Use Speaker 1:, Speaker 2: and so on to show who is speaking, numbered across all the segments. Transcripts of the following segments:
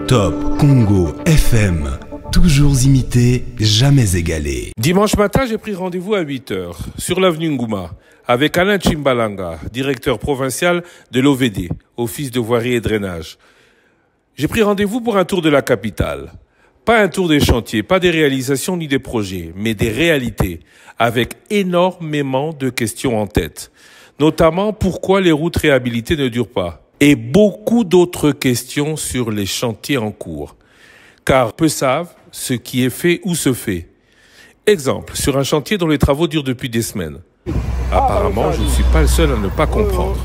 Speaker 1: Top Congo FM, toujours imité, jamais égalé.
Speaker 2: Dimanche matin, j'ai pris rendez-vous à 8h sur l'avenue Ngouma avec Alain Chimbalanga, directeur provincial de l'OVD, Office de voirie et drainage. J'ai pris rendez-vous pour un tour de la capitale. Pas un tour des chantiers, pas des réalisations ni des projets, mais des réalités, avec énormément de questions en tête. Notamment, pourquoi les routes réhabilitées ne durent pas? Et beaucoup d'autres questions sur les chantiers en cours. Car peu savent ce qui est fait ou se fait. Exemple, sur un chantier dont les travaux durent depuis des semaines. Apparemment, je ne suis pas le seul à ne pas comprendre.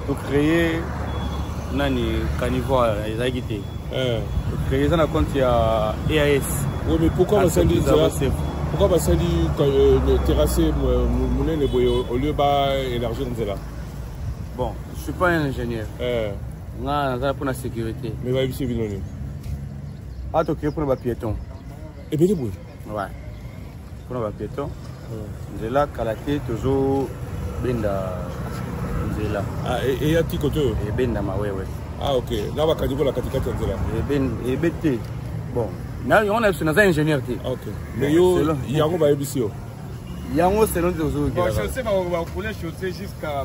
Speaker 3: Pour créer nani caniveau ezagité créer ça na compte ya EAS.
Speaker 2: Oui, mais pourquoi on s'allie le terrassé moulin au lieu d'élargir là?
Speaker 3: Bon, je suis pas un ingénieur. Nga pour la sécurité.
Speaker 2: Mais va ici binoni.
Speaker 3: Ah, tu crées pour les piétons.
Speaker 2: Et bien oui.
Speaker 3: Ouais. Pour les piétons. J'ai là calaté toujours benda.
Speaker 2: Ah, et à petit côté?
Speaker 3: Et ben dans ma ouais.
Speaker 2: Ah, ok. Là, on va caniveau la caticate là.
Speaker 3: Et bêté. Bon. Là, on a un ingénieur.
Speaker 2: Ok. Mais yo, il y a un peu ici.
Speaker 3: Il y a un peu selon des autres.
Speaker 4: Bon, chaussée, on va couler chaussée jusqu'à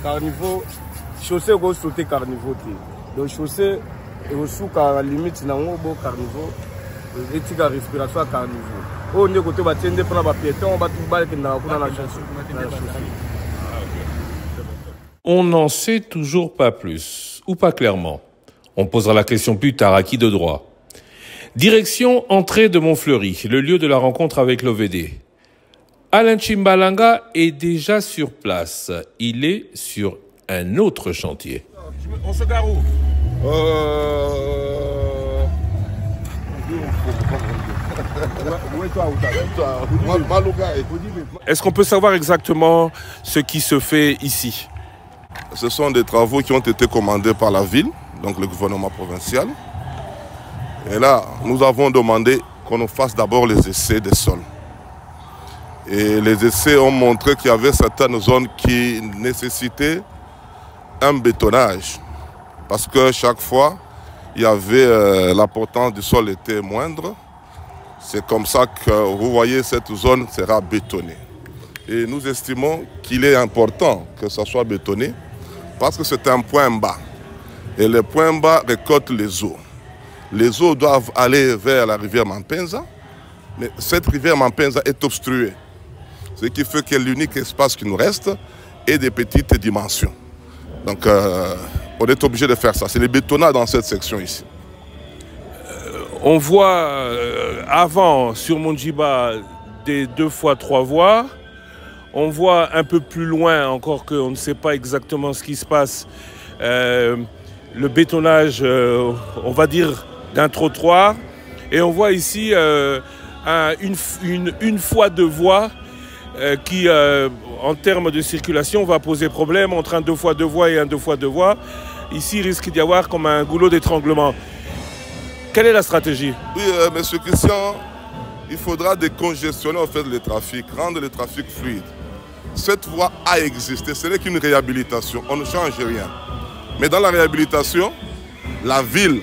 Speaker 3: carnivore. Chaussée, on va sauter carnivore. Donc, chaussée, on sous la limite, dans un beau carnivore. Et tu as respiration carnivore. On est côté de tiendre pour la piéton, on va tout balle qui n'a pas la chaussée.
Speaker 2: On n'en sait toujours pas plus, ou pas clairement. On posera la question plus tard, à qui de droit. Direction entrée de Montfleury, le lieu de la rencontre avec l'OVD. Alain Chimbalanga est déjà sur place. Il est sur un autre chantier.
Speaker 4: On se gare où?
Speaker 2: Est-ce qu'on peut savoir exactement ce qui se fait ici?
Speaker 5: Ce sont des travaux qui ont été commandés par la ville, donc le gouvernement provincial. Et là, nous avons demandé qu'on nous fasse d'abord les essais des sols. Et les essais ont montré qu'il y avait certaines zones qui nécessitaient un bétonnage. Parce que chaque fois, il y avait l'importance du sol était moindre. C'est comme ça que vous voyez cette zone sera bétonnée. Et nous estimons qu'il est important que ça soit bétonné parce que c'est un point bas. Et les points bas récoltent les eaux. Les eaux doivent aller vers la rivière Mampenza, mais cette rivière Mampenza est obstruée. Ce qui fait que l'unique espace qui nous reste est des petites dimensions. Donc on est obligé de faire ça. C'est le bétonnage dans cette section ici.
Speaker 2: On voit avant sur Monjiba des 2 fois 3 voies. On voit un peu plus loin, encore qu'on ne sait pas exactement ce qui se passe, le bétonnage, on va dire, d'un trottoir. Et on voit ici une fois 2 voies qui, en termes de circulation, va poser problème entre un 2 fois 2 voies et un 2 fois 2 voies. Ici, il risque d'y avoir comme un goulot d'étranglement. Quelle est la stratégie?
Speaker 5: Oui, monsieur Christian, il faudra décongestionner en fait le trafic, rendre le trafic fluide. Cette voie a existé, ce n'est qu'une réhabilitation, on ne change rien. Mais dans la réhabilitation, la ville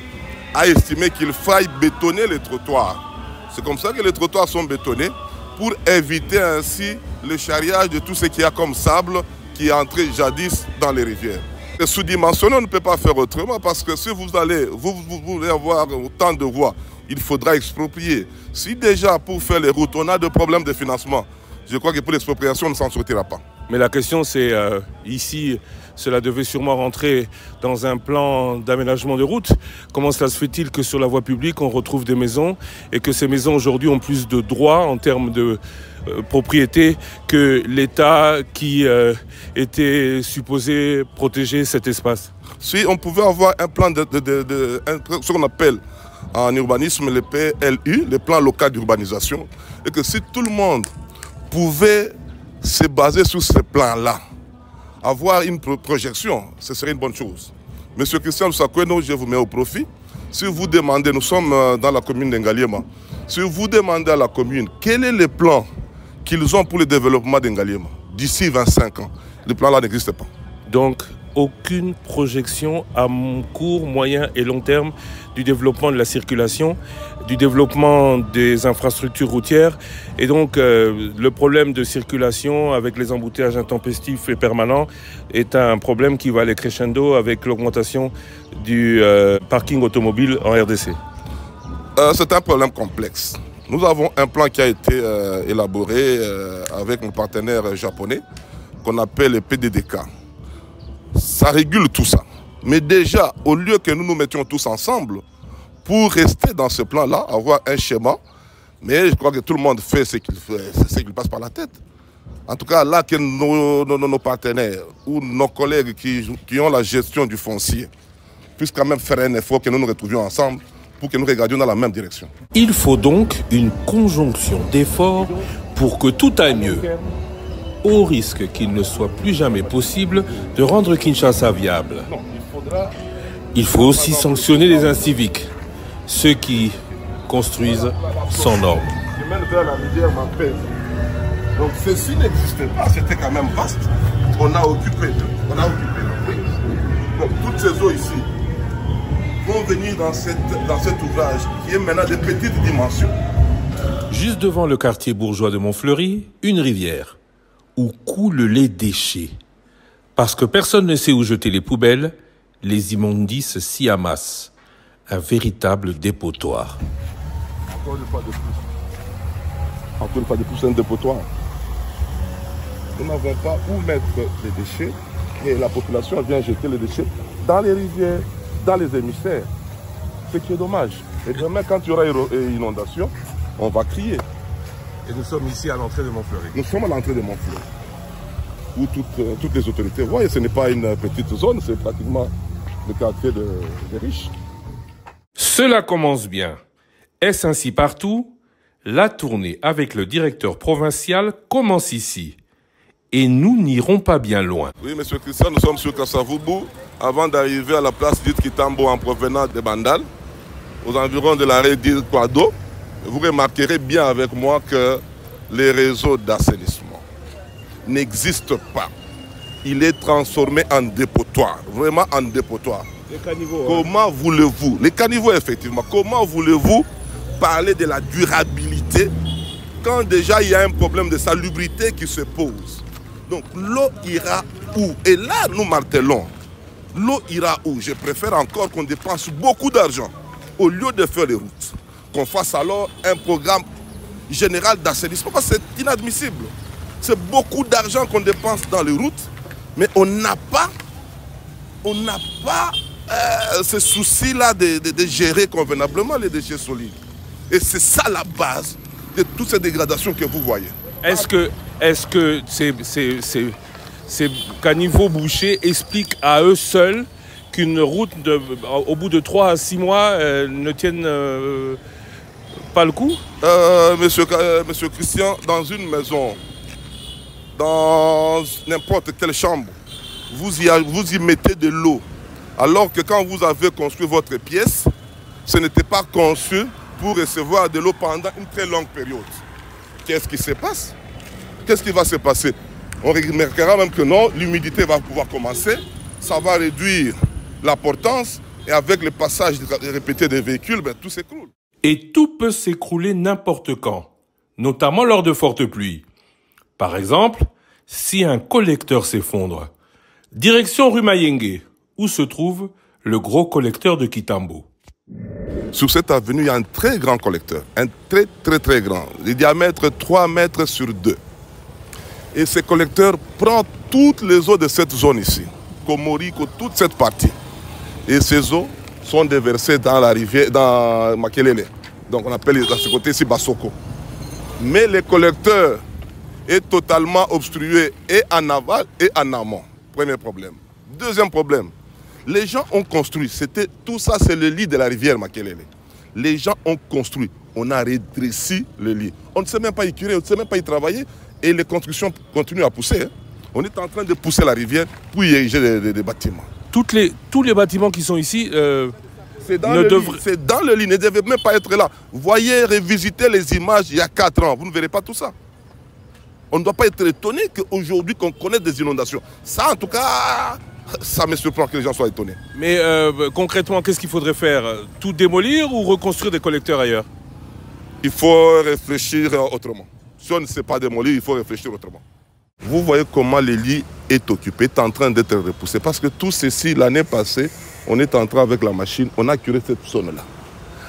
Speaker 5: a estimé qu'il faille bétonner les trottoirs. C'est comme ça que les trottoirs sont bétonnés pour éviter ainsi le charriage de tout ce qu'il y a comme sable qui est entré jadis dans les rivières. Et sous-dimensionné, on ne peut pas faire autrement parce que si vous voulez avoir autant de voies, il faudra exproprier. Si déjà pour faire les routes, on a des problèmes de financement, je crois que pour l'expropriation, on ne s'en sortira pas.
Speaker 2: Mais la question c'est, ici, cela devait sûrement rentrer dans un plan d'aménagement de route. Comment cela se fait-il que sur la voie publique, on retrouve des maisons et que ces maisons aujourd'hui ont plus de droits en termes de propriété que l'État qui était supposé protéger cet espace?
Speaker 5: Si on pouvait avoir un plan ce qu'on appelle en urbanisme le PLU, le plan local d'urbanisation, et que si tout le monde pouvait se baser sur ce plan-là, avoir une projection, ce serait une bonne chose. Monsieur Christian Lusakweno, je vous mets au profit. Si vous demandez, nous sommes dans la commune d'Engaliema, Si vous demandez à la commune quel est le plan qu'ils ont pour le développement d'Ngaliema d'ici 25 ans, le plan là n'existe pas.
Speaker 2: Donc, aucune projection à court, moyen et long terme du développement de la circulation, du développement des infrastructures routières. Et donc, le problème de circulation avec les embouteillages intempestifs et permanents est un problème qui va aller crescendo avec l'augmentation du parking automobile en RDC.
Speaker 5: C'est un problème complexe. Nous avons un plan qui a été élaboré avec mon partenaire japonais qu'on appelle le PDDK. Ça régule tout ça. Mais déjà, au lieu que nous nous mettions tous ensemble pour rester dans ce plan-là, avoir un schéma, mais je crois que tout le monde fait ce qu'il passe par la tête. En tout cas, là que nos partenaires ou nos collègues qui ont la gestion du foncier puissent quand même faire un effort, que nous nous retrouvions ensemble pour que nous regardions dans la même direction.
Speaker 2: Il faut donc une conjonction d'efforts pour que tout aille mieux, au risque qu'il ne soit plus jamais possible de rendre Kinshasa viable. Il faut aussi sanctionner les inciviques, ceux qui construisent sans normes.
Speaker 5: Qui mène vers la rivière Mampez. Donc ceci n'existait pas, c'était quand même vaste. On a occupé. Donc toutes ces eaux ici vont venir dans cet ouvrage qui est maintenant de petites dimensions.
Speaker 2: Juste devant le quartier bourgeois de Montfleury, une rivière où coulent les déchets. Parce que personne ne sait où jeter les poubelles, les immondices s'y amassent. Un véritable dépotoir.
Speaker 5: Encore une fois de plus, c'est un dépotoir. Nous n'avons pas où mettre les déchets et la population vient jeter les déchets dans les rivières, dans les émissaires. Ce qui est dommage. Et demain, quand il y aura une inondation, on va crier.
Speaker 2: Et nous sommes ici à l'entrée de Montfleury.
Speaker 5: Nous sommes à l'entrée de Montfleury, où toutes les autorités voient, et ce n'est pas une petite zone, c'est pratiquement le quartier des riches.
Speaker 2: Cela commence bien. Est-ce ainsi partout? La tournée avec le directeur provincial commence ici. Et nous n'irons pas bien loin.
Speaker 5: Oui, monsieur Christian, nous sommes sur Kasavubu, avant d'arriver à la place dite Kitambo en provenance de Bandal, aux environs de l'arrêt d'île Quado. Vous remarquerez bien avec moi que les réseaux d'assainissement n'existent pas. Il est transformé en dépotoir, vraiment en dépotoir.
Speaker 3: Les caniveaux.
Speaker 5: Comment voulez-vous, les caniveaux effectivement, comment voulez-vous parler de la durabilité quand déjà il y a un problème de salubrité qui se pose? Donc l'eau ira où? Et là nous martelons, l'eau ira où? Je préfère encore qu'on dépense beaucoup d'argent au lieu de faire les routes. Qu'on fasse alors un programme général d'assainissement, parce que c'est inadmissible. C'est beaucoup d'argent qu'on dépense dans les routes, mais on n'a pas ce souci-là de gérer convenablement les déchets solides. Et c'est ça la base de toutes ces dégradations que vous voyez.
Speaker 2: Est-ce que ces caniveaux bouchés expliquent à eux seuls qu'une route, au bout de 3 à 6 mois, ne tienne pas le coup?
Speaker 5: Monsieur Christian, dans une maison, dans n'importe quelle chambre, vous y mettez de l'eau. Alors que quand vous avez construit votre pièce, ce n'était pas conçu pour recevoir de l'eau pendant une très longue période. Qu'est-ce qui se passe? Qu'est-ce qui va se passer? On remarquera même que non, l'humidité va pouvoir commencer, ça va réduire la portance et avec le passage répété des véhicules, tout s'écroule.
Speaker 2: Et tout peut s'écrouler n'importe quand, notamment lors de fortes pluies. Par exemple, si un collecteur s'effondre. Direction rue Mayenge, où se trouve le gros collecteur de Kitambo.
Speaker 5: Sur cette avenue, il y a un très grand collecteur, un très grand, de diamètre 3 mètres sur 2. Et ce collecteur prend toutes les eaux de cette zone ici, Komoriko, toute cette partie. Et ces eaux sont déversées dans la rivière, dans Makelele. Donc on appelle à ce côté ici Basoko. Mais le collecteur est totalement obstrué et en aval et en amont. Premier problème. Deuxième problème, les gens ont construit, tout ça c'est le lit de la rivière Makelele. Les gens ont construit, on a rétréci le lit. On ne sait même pas y curer, on ne sait même pas y travailler et les constructions continuent à pousser. On est en train de pousser la rivière pour y ériger des bâtiments.
Speaker 2: Tous les bâtiments qui sont ici
Speaker 5: C'est dans le lit, ne devait même pas être là. Voyez, revisiter les images il y a 4 ans, vous ne verrez pas tout ça. On ne doit pas être étonné qu'aujourd'hui qu'on connaisse des inondations. Ça, en tout cas, ça me surprend que les gens soient étonnés.
Speaker 2: Mais concrètement, qu'est-ce qu'il faudrait faire? Tout démolir ou reconstruire des collecteurs ailleurs?
Speaker 5: Il faut réfléchir autrement. Si on ne sait pas démolir, il faut réfléchir autrement. Vous voyez comment le lit est occupé, est en train d'être repoussé. Parce que tout ceci, l'année passée, on est entré avec la machine, on a curé cette zone-là.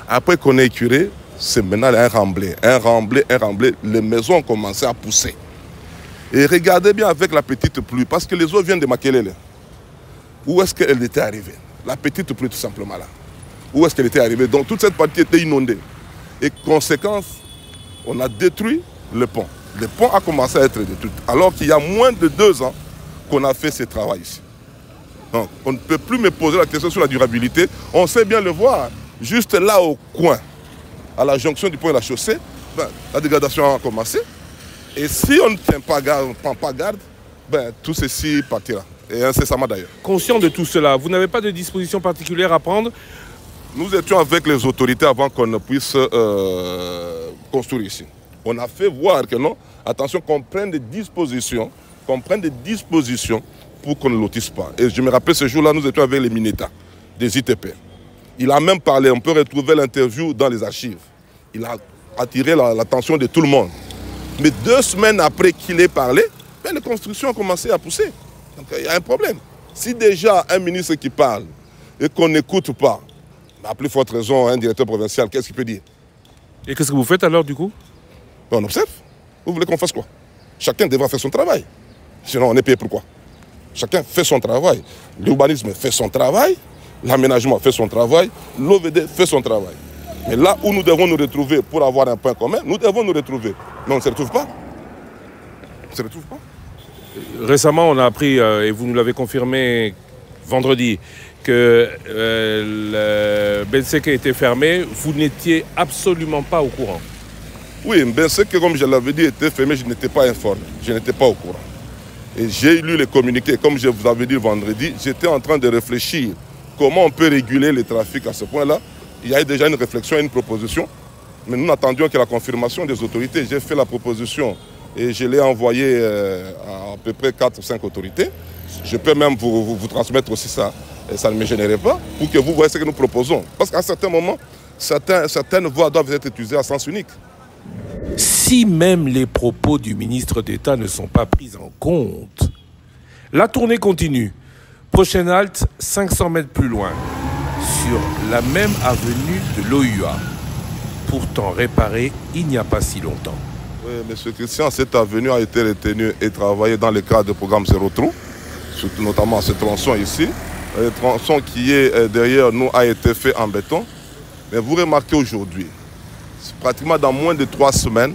Speaker 5: Après qu'on ait curé, c'est maintenant un remblai. Un remblai. Les maisons ont commencé à pousser. Et regardez bien avec la petite pluie, parce que les eaux viennent de Makelele. Où est-ce qu'elle était arrivée? La petite pluie, tout simplement là. Où est-ce qu'elle était arrivée? Donc toute cette partie était inondée. Et conséquence, on a détruit le pont. Le pont a commencé à être détruit. Alors qu'il y a moins de 2 ans qu'on a fait ce travail ici. Donc, on ne peut plus me poser la question sur la durabilité. On sait bien le voir. Juste là au coin, à la jonction du pont et la chaussée, la dégradation a commencé. Et si on ne tient pas garde, on ne prend pas garde, tout ceci partira. Et incessamment d'ailleurs.
Speaker 2: Conscient de tout cela, vous n'avez pas de disposition particulière à prendre?
Speaker 5: Nous étions avec les autorités avant qu'on ne puisse construire ici. On a fait voir que non, attention, qu'on prenne des dispositions, pour qu'on ne lotisse pas. Et je me rappelle ce jour-là, nous étions avec les Mineta, des ITP. Il a même parlé, on peut retrouver l'interview dans les archives. Il a attiré l'attention de tout le monde. Mais 2 semaines après qu'il ait parlé, les constructions ont commencé à pousser. Donc il y a un problème. Si déjà un ministre qui parle et qu'on n'écoute pas, à plus forte raison, un directeur provincial, qu'est-ce qu'il peut dire? Et
Speaker 2: qu'est-ce que vous faites alors du coup?
Speaker 5: On observe. Vous voulez qu'on fasse quoi? Chacun devra faire son travail. Sinon on est payé pour quoi? Chacun fait son travail. L'urbanisme fait son travail, l'aménagement fait son travail, l'OVD fait son travail. Mais là où nous devons nous retrouver pour avoir un point commun, nous devons nous retrouver. Mais on ne se retrouve pas. On ne se retrouve pas.
Speaker 2: Récemment, on a appris, et vous nous l'avez confirmé vendredi, que le Benseke était fermé. Vous n'étiez absolument pas au courant.
Speaker 5: Oui, Benseke, comme je l'avais dit, était fermé. Je n'étais pas informé. Je n'étais pas au courant. Et j'ai lu les communiqués. Comme je vous avais dit vendredi, j'étais en train de réfléchir comment on peut réguler le trafic à ce point-là. Il y a déjà une réflexion, une proposition. Mais nous n'attendions que la confirmation des autorités. J'ai fait la proposition et je l'ai envoyée à peu près 4 ou 5 autorités. Je peux même vous transmettre aussi ça. Et ça ne me gênerait pas pour que vous voyez ce que nous proposons. Parce qu'à certains moments, certaines voies doivent être utilisées à sens unique.
Speaker 2: Si même les propos du ministre d'État ne sont pas pris en compte, la tournée continue. Prochaine halte, 500 mètres plus loin, sur la même avenue de l'OUA, pourtant réparée il n'y a pas si longtemps.
Speaker 5: Oui, M. Christian, cette avenue a été retenue et travaillée dans le cadre du programme Zéro Trou, notamment ce tronçon ici. Le tronçon qui est derrière nous a été fait en béton. Mais vous remarquez aujourd'hui, c'est pratiquement dans moins de 3 semaines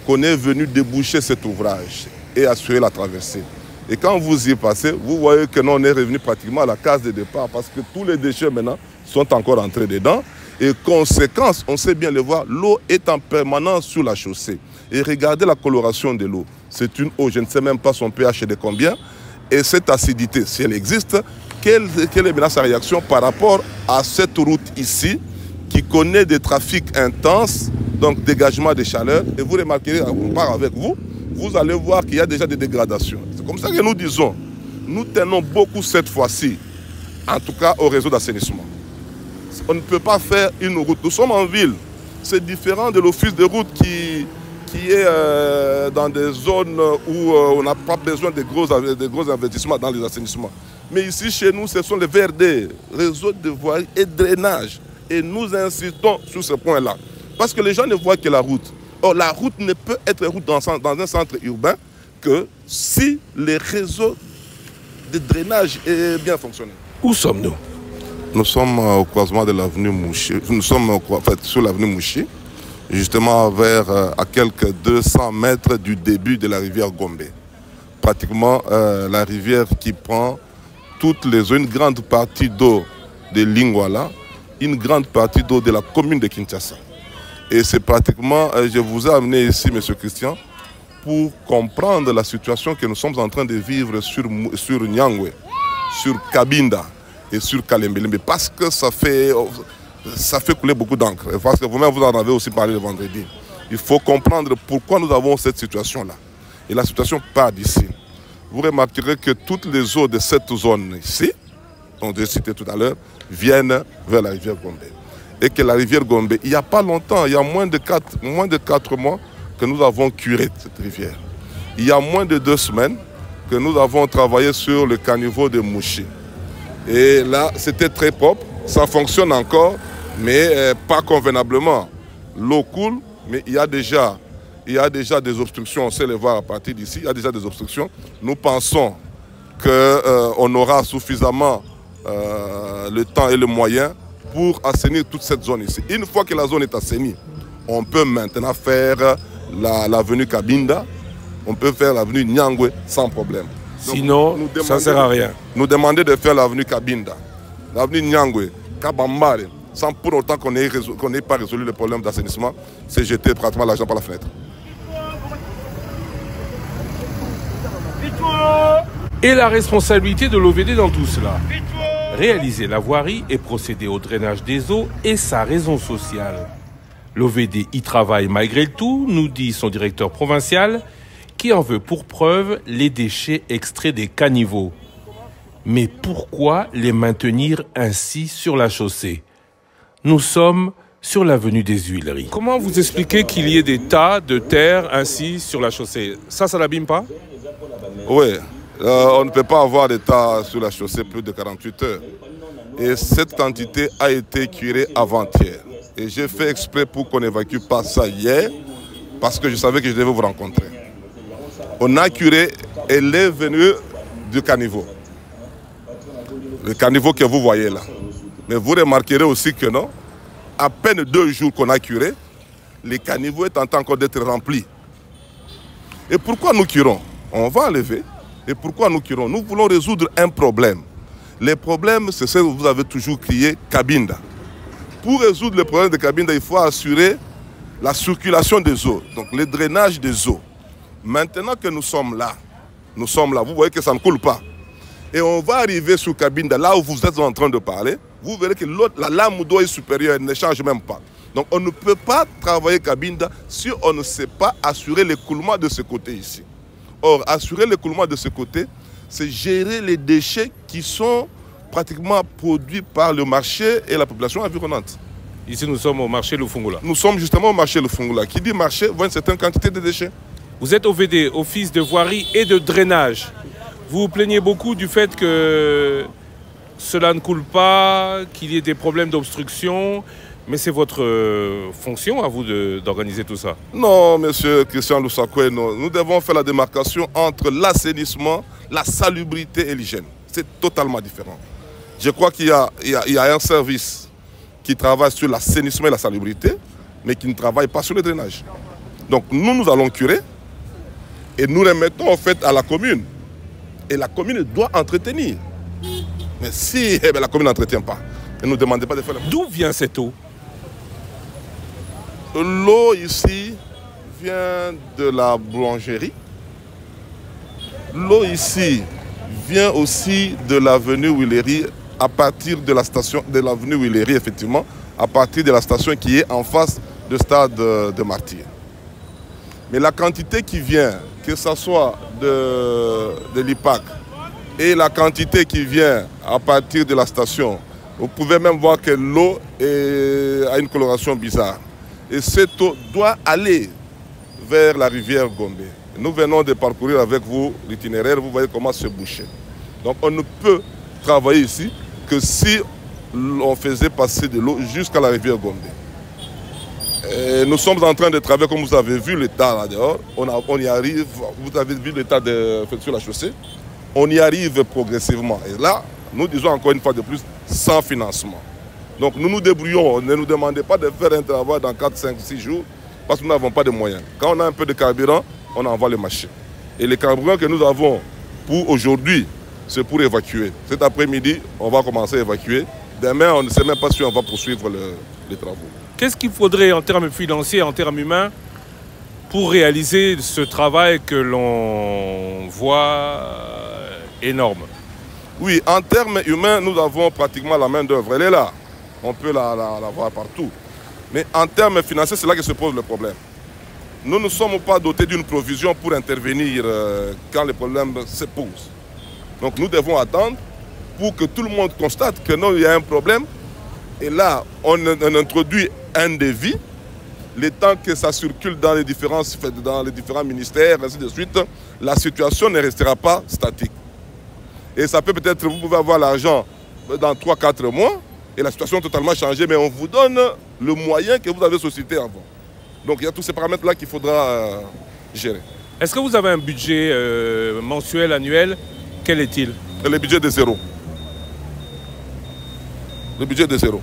Speaker 5: qu'on est venu déboucher cet ouvrage et assurer la traversée. Et quand vous y passez, vous voyez que nous, on est revenu pratiquement à la case de départ parce que tous les déchets maintenant sont encore entrés dedans. Et conséquence, on sait bien le voir, l'eau est en permanence sur la chaussée. Et regardez la coloration de l'eau. C'est une eau, je ne sais même pas son pH est de combien. Et cette acidité, si elle existe, quelle est maintenant sa réaction par rapport à cette route ici qui connaît des trafics intenses, donc dégagement de chaleur. Et vous remarquerez, on part avec vous, vous allez voir qu'il y a déjà des dégradations. C'est comme ça que nous disons, nous tenons beaucoup cette fois-ci, en tout cas au réseau d'assainissement. On ne peut pas faire une route. Nous sommes en ville. C'est différent de l'office de route qui est dans des zones où on n'a pas besoin de gros investissements dans les assainissements. Mais ici, chez nous, ce sont les VRD, réseaux de voirie et drainage. Et nous insistons sur ce point-là. Parce que les gens ne voient que la route. Or, la route ne peut être route dans un centre urbain que si les réseaux de drainage est bien fonctionnel.
Speaker 2: Où sommes-nous?
Speaker 5: Nous sommes au croisement de l'avenue Mouchi. Nous sommes en fait, sur l'avenue Mouchi, justement à quelques 200 mètres du début de la rivière Gombe. Pratiquement la rivière qui prend toutes les zones, une grande partie d'eau de Lingwala, une grande partie d'eau de la commune de Kinshasa. Et c'est pratiquement, je vous ai amené ici, M. Christian, pour comprendre la situation que nous sommes en train de vivre sur Nyangwe, sur Kabinda. et sur Kalembelembe parce que ça fait couler beaucoup d'encre. Parce que vous-même, vous en avez aussi parlé le vendredi. Il faut comprendre pourquoi nous avons cette situation-là. Et la situation part d'ici. Vous remarquerez que toutes les eaux de cette zone ici, dont j'ai cité tout à l'heure, viennent vers la rivière Gombe. Et que la rivière Gombe, il n'y a pas longtemps, il y a moins de 4 mois que nous avons curé cette rivière. Il y a moins de 2 semaines que nous avons travaillé sur le caniveau de Mouchi. Et là, c'était très propre, ça fonctionne encore, mais pas convenablement. L'eau coule, mais il y a déjà des obstructions, on sait les voir à partir d'ici, il y a déjà des obstructions. Nous pensons qu'on aura suffisamment le temps et le moyen pour assainir toute cette zone ici. Une fois que la zone est assainie, on peut maintenant faire l'avenue Kabinda, on peut faire l'avenue Nyangwe sans problème.
Speaker 2: Sinon, ça ne sert à rien.
Speaker 5: Nous demander de faire l'avenue Kabinda, l'avenue Nyangwe, Kabambare, sans pour autant qu'on n'ait pas résolu le problème d'assainissement, c'est jeter pratiquement l'argent par la fenêtre.
Speaker 2: Et la responsabilité de l'OVD dans tout cela? Réaliser la voirie et procéder au drainage des eaux est sa raison sociale. L'OVD y travaille malgré tout, nous dit son directeur provincial, qui en veut pour preuve les déchets extraits des caniveaux. Mais pourquoi les maintenir ainsi sur la chaussée? Nous sommes sur l'avenue des Huileries. Comment vous expliquez qu'il y ait des tas de terre ainsi sur la chaussée? Ça n'abîme pas?
Speaker 5: Oui, on ne peut pas avoir des tas sur la chaussée plus de 48 heures. Et cette quantité a été curée avant-hier. Et j'ai fait exprès pour qu'on n'évacue pas ça hier, parce que je savais que je devais vous rencontrer. On a curé et est venu du caniveau. Le caniveau que vous voyez là. Mais vous remarquerez aussi que non, à peine 2 jours qu'on a curé, les caniveaux est en train encore d'être remplis. Et pourquoi nous curons? On va enlever. Et pourquoi nous curons? Nous voulons résoudre un problème. Les problèmes, c'est ce que vous avez toujours crié, Kabinda. Pour résoudre le problème de Kabinda, il faut assurer la circulation des eaux, donc le drainage des eaux. Maintenant que nous sommes là, vous voyez que ça ne coule pas. Et on va arriver sur Kabinda, là où vous êtes en train de parler, vous verrez que la lame d'eau est supérieure, elle ne change même pas. Donc on ne peut pas travailler Kabinda si on ne sait pas assurer l'écoulement de ce côté ici. Or, assurer l'écoulement de ce côté, c'est gérer les déchets qui sont pratiquement produits par le marché et la population environnante.
Speaker 2: Ici, nous sommes au marché Lufungula.
Speaker 5: Nous sommes justement au marché Lufungula. Qui dit marché voit une certaine quantité de déchets.
Speaker 2: Vous êtes OVD, Office de voirie et de drainage. Vous vous plaignez beaucoup du fait que cela ne coule pas, qu'il y ait des problèmes d'obstruction, mais c'est votre fonction à vous d'organiser tout ça. Non, monsieur Christian Lusakwe, nous devons faire la démarcation entre l'assainissement, la salubrité et l'hygiène. C'est totalement différent. Je crois qu'il y a un service qui travaille sur l'assainissement et la salubrité, mais qui ne travaille pas sur le drainage. Donc nous allons curer et nous remettons en fait à la commune. Et la commune doit entretenir. Mais si la commune n'entretient pas, ne nous demandez pas de faire... D'où vient cette eau?
Speaker 5: L'eau ici vient de la boulangerie. L'eau ici vient aussi de l'avenue Huileries, à partir de la station de l'avenue Huileries, effectivement, à partir de la station qui est en face du stade de Martyrs. Mais la quantité qui vient, que ce soit de l'IPAC et la quantité qui vient à partir de la station, vous pouvez même voir que l'eau a une coloration bizarre. Et cette eau doit aller vers la rivière Gombe. Nous venons de parcourir avec vous l'itinéraire, vous voyez comment c'est bouché. Donc on ne peut travailler ici que si on faisait passer de l'eau jusqu'à la rivière Gombe. Et nous sommes en train de travailler, comme vous avez vu l'état là dehors, on y arrive, vous avez vu l'état sur la chaussée, on y arrive progressivement. Et là, nous disons encore une fois de plus, sans financement. Donc nous nous débrouillons, ne nous demandez pas de faire un travail dans 4, 5, 6 jours, parce que nous n'avons pas de moyens. Quand on a un peu de carburant, on envoie les machines. Et les carburants que nous avons pour aujourd'hui, c'est pour évacuer. Cet après-midi, on va commencer à évacuer. Demain, on ne sait même pas si on va poursuivre les travaux.
Speaker 2: Qu'est-ce qu'il faudrait en termes financiers, en termes humains, pour réaliser ce travail que l'on voit énorme?
Speaker 5: Oui, en termes humains, nous avons pratiquement la main-d'œuvre. Elle est là. On peut la voir partout. Mais en termes financiers, c'est là que se pose le problème. Nous ne sommes pas dotés d'une provision pour intervenir quand les problèmes se posent. Donc nous devons attendre pour que tout le monde constate que non, il y a un problème. Et là, on introduit un devis. Le temps que ça circule dans les différents ministères, ainsi de suite, la situation ne restera pas statique. Et ça peut-être, vous pouvez avoir l'argent dans 3-4 mois, et la situation a totalement changé, mais on vous donne le moyen que vous avez suscité avant. Donc il y a tous ces paramètres-là qu'il faudra gérer.
Speaker 2: Est-ce que vous avez un budget mensuel, annuel? Quel est-il?
Speaker 5: Le budget de zéro. Le budget de zéro.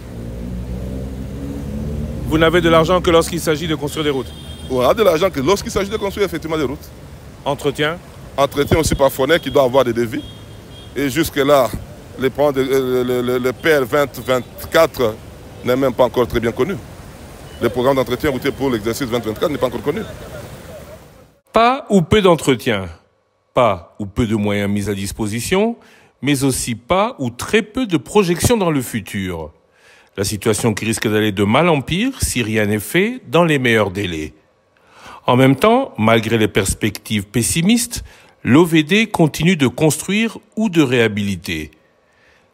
Speaker 2: Vous n'avez de l'argent que lorsqu'il s'agit de construire des routes?
Speaker 5: On a de l'argent que lorsqu'il s'agit de construire effectivement des routes.
Speaker 2: Entretien?
Speaker 5: Entretien aussi par Fonet qui doit avoir des devis. Et jusque-là, le PR 2024 n'est même pas encore très bien connu. Le programme d'entretien routier pour l'exercice 2024 n'est pas encore connu.
Speaker 2: Pas ou peu d'entretien, pas ou peu de moyens mis à disposition, mais aussi pas ou très peu de projections dans le futur. La situation qui risque d'aller de mal en pire si rien n'est fait dans les meilleurs délais. En même temps, malgré les perspectives pessimistes, l'OVD continue de construire ou de réhabiliter.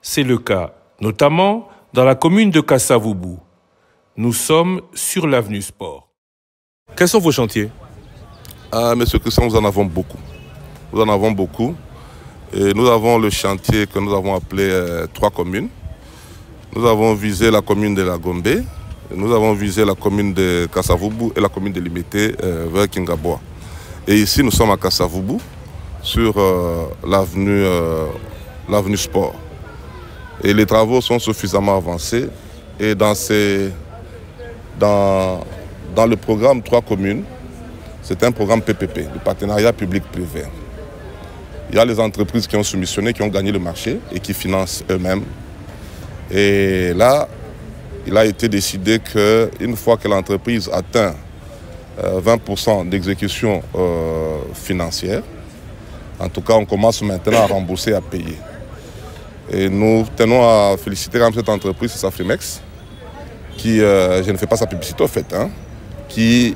Speaker 2: C'est le cas, notamment dans la commune de Kasavubu. Nous sommes sur l'avenue Sport. Quels sont vos chantiers?
Speaker 5: Monsieur Christian, nous en avons beaucoup. Nous en avons beaucoup. Et nous avons le chantier que nous avons appelé 3 communes. Nous avons visé la commune de la Gombe, nous avons visé la commune de Kasavubu et la commune de Limité vers Kingaboa. Et ici, nous sommes à Kasavubu, sur l'avenue Sport. Et les travaux sont suffisamment avancés. Et dans le programme 3 communes, c'est un programme PPP, le partenariat public-privé. Il y a les entreprises qui ont soumissionné, qui ont gagné le marché et qui financent eux-mêmes. Et là, il a été décidé qu'une fois que l'entreprise atteint 20% d'exécution financière, en tout cas, on commence maintenant à rembourser, à payer. Et nous tenons à féliciter cette entreprise, c'est Safrimex, qui, je ne fais pas sa publicité au fait, qui,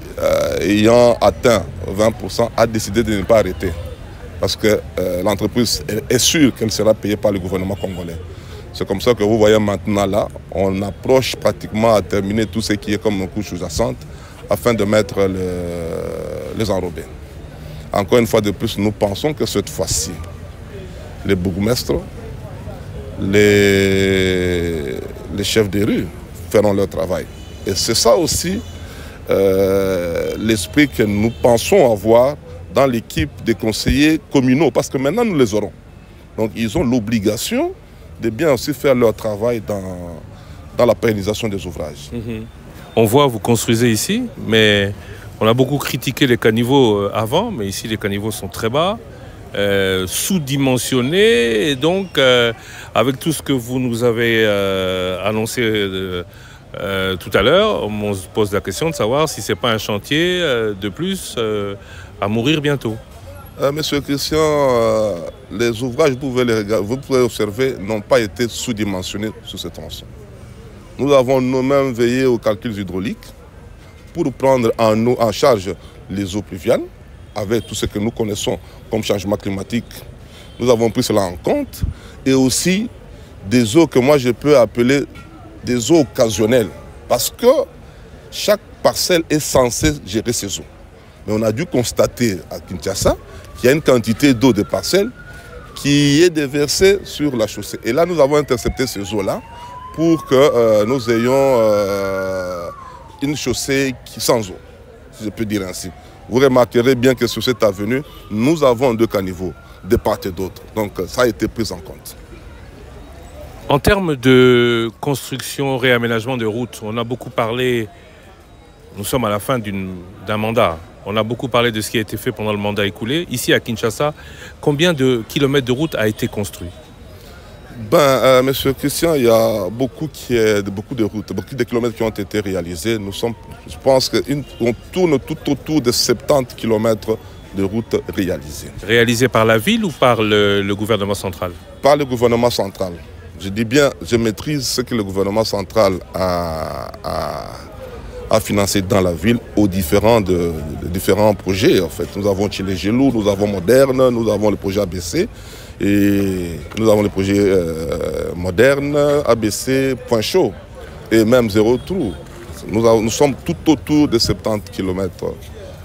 Speaker 5: ayant atteint 20%, a décidé de ne pas arrêter. Parce que l'entreprise est sûre qu'elle sera payée par le gouvernement congolais. C'est comme ça que vous voyez maintenant là, on approche pratiquement à terminer tout ce qui est comme une couche sous-jacente afin de mettre les enrobés. Encore une fois de plus, nous pensons que cette fois-ci, les bourgmestres, les chefs de rue feront leur travail. Et c'est ça aussi l'esprit que nous pensons avoir dans l'équipe des conseillers communaux, parce que maintenant nous les aurons. Donc ils ont l'obligation de bien aussi faire leur travail dans la pérennisation des ouvrages.
Speaker 2: On voit, vous construisez ici, mais on a beaucoup critiqué les caniveaux avant, mais ici les caniveaux sont très bas, sous-dimensionnés, et donc avec tout ce que vous nous avez annoncé tout à l'heure, on se pose la question de savoir si ce n'est pas un chantier de plus à mourir bientôt.
Speaker 5: Monsieur Christian, les ouvrages, vous pouvez observer, n'ont pas été sous-dimensionnés sur ce tronçon. Nous avons nous-mêmes veillé aux calculs hydrauliques pour prendre en charge les eaux pluviales, avec tout ce que nous connaissons comme changement climatique. Nous avons pris cela en compte, et aussi des eaux que moi je peux appeler des eaux occasionnelles, parce que chaque parcelle est censée gérer ses eaux. Mais on a dû constater à Kinshasa qu'il y a une quantité d'eau de parcelles qui est déversée sur la chaussée. Et là, nous avons intercepté ces eaux-là pour que nous ayons une chaussée sans eau, si je peux dire ainsi. Vous remarquerez bien que sur cette avenue, nous avons 2 caniveaux de part et d'autre. Donc ça a été pris en compte.
Speaker 2: En termes de construction, réaménagement de routes, on a beaucoup parlé, nous sommes à la fin d'un mandat. On a beaucoup parlé de ce qui a été fait pendant le mandat écoulé. Ici à Kinshasa, combien de kilomètres de route a été construit?
Speaker 5: Monsieur Christian, il y a beaucoup de routes, beaucoup de kilomètres qui ont été réalisés. Je pense qu'on tourne tout autour de 70 kilomètres de routes réalisées.
Speaker 2: Réalisé par la ville ou par le gouvernement central?
Speaker 5: Par le gouvernement central. Je dis bien, je maîtrise ce que le gouvernement central a financé dans la ville aux différents projets. En fait, nous avons Chile Gelou, nous avons Moderne, nous avons le projet ABC et nous avons le projet Moderne, ABC, Point Chaud et même Zéro Trou. Nous sommes tout autour de 70 km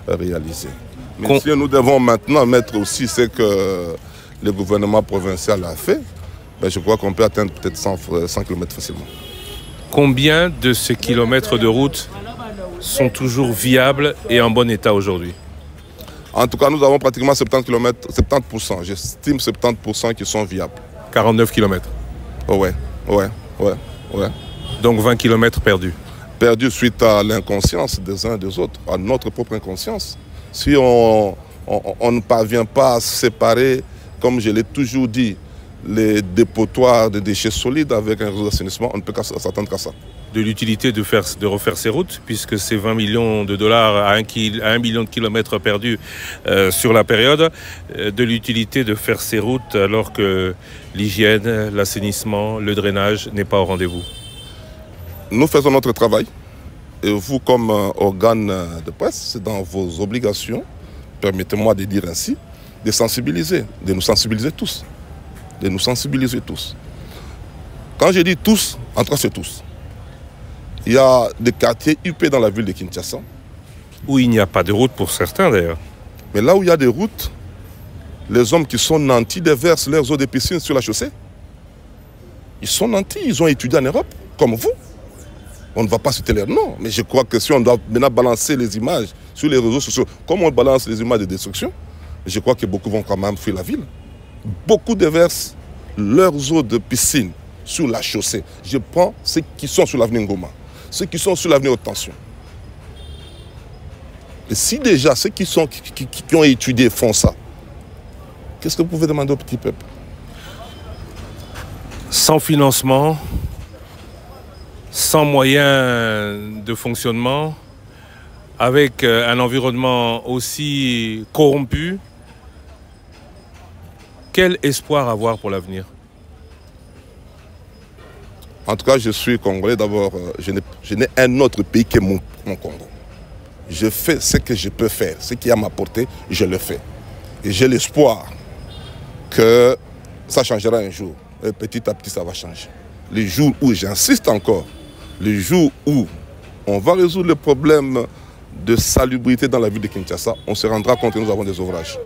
Speaker 5: réalisés. Mais si nous devons maintenant mettre aussi ce que le gouvernement provincial a fait, ben je crois qu'on peut atteindre peut-être 100 km facilement. Combien
Speaker 2: de ces kilomètres de route sont toujours viables et en bon état aujourd'hui?
Speaker 5: En tout cas, nous avons pratiquement 70 km, 70%. J'estime 70% qui sont viables.
Speaker 2: 49 km?
Speaker 5: Ouais.
Speaker 2: Donc 20 km perdus?
Speaker 5: Perdus suite à l'inconscience des uns et des autres, à notre propre inconscience. Si on ne parvient pas à séparer, comme je l'ai toujours dit, les dépotoirs de déchets solides avec un réseau d'assainissement, on ne peut s'attendre qu'à ça.
Speaker 2: De l'utilité de refaire ces routes, puisque c'est 20 millions de dollars à 1 million de kilomètres perdus sur la période, de l'utilité de faire ces routes alors que l'hygiène, l'assainissement, le drainage n'est pas au rendez-vous.
Speaker 5: Nous faisons notre travail et vous, comme organe de presse, c'est dans vos obligations, permettez-moi de dire ainsi, de sensibiliser, de nous sensibiliser tous. De nous sensibiliser tous. Quand je dis tous, en tout cas c'est tous. Il y a des quartiers huppés dans la ville de Kinshasa.
Speaker 2: Où il n'y a pas de route pour certains d'ailleurs.
Speaker 5: Mais là où il y a des routes, les hommes qui sont nantis déversent leurs eaux de piscine sur la chaussée. Ils sont nantis, ils ont étudié en Europe, comme vous. On ne va pas citer leur nom, mais je crois que si on doit maintenant balancer les images sur les réseaux sociaux, comme on balance les images de destruction, je crois que beaucoup vont quand même fuir la ville. Beaucoup déversent leurs eaux de piscine sur la chaussée. Je prends ceux qui sont sur l'avenue Ngoma, ceux qui sont sur l'avenue Haute-Tension. Et si déjà ceux qui ont étudié font ça, qu'est-ce que vous pouvez demander au petit peuple?
Speaker 2: Sans financement, sans moyens de fonctionnement, avec un environnement aussi corrompu, quel espoir avoir pour l'avenir?
Speaker 5: En tout cas, je suis Congolais. D'abord, je n'ai un autre pays que mon Congo. Je fais ce que je peux faire, ce qui est à ma portée, je le fais. Et j'ai l'espoir que ça changera un jour. Et petit à petit, ça va changer. Le jour où, j'insiste encore, le jour où on va résoudre le problème de salubrité dans la ville de Kinshasa, on se rendra compte que nous avons des ouvrages.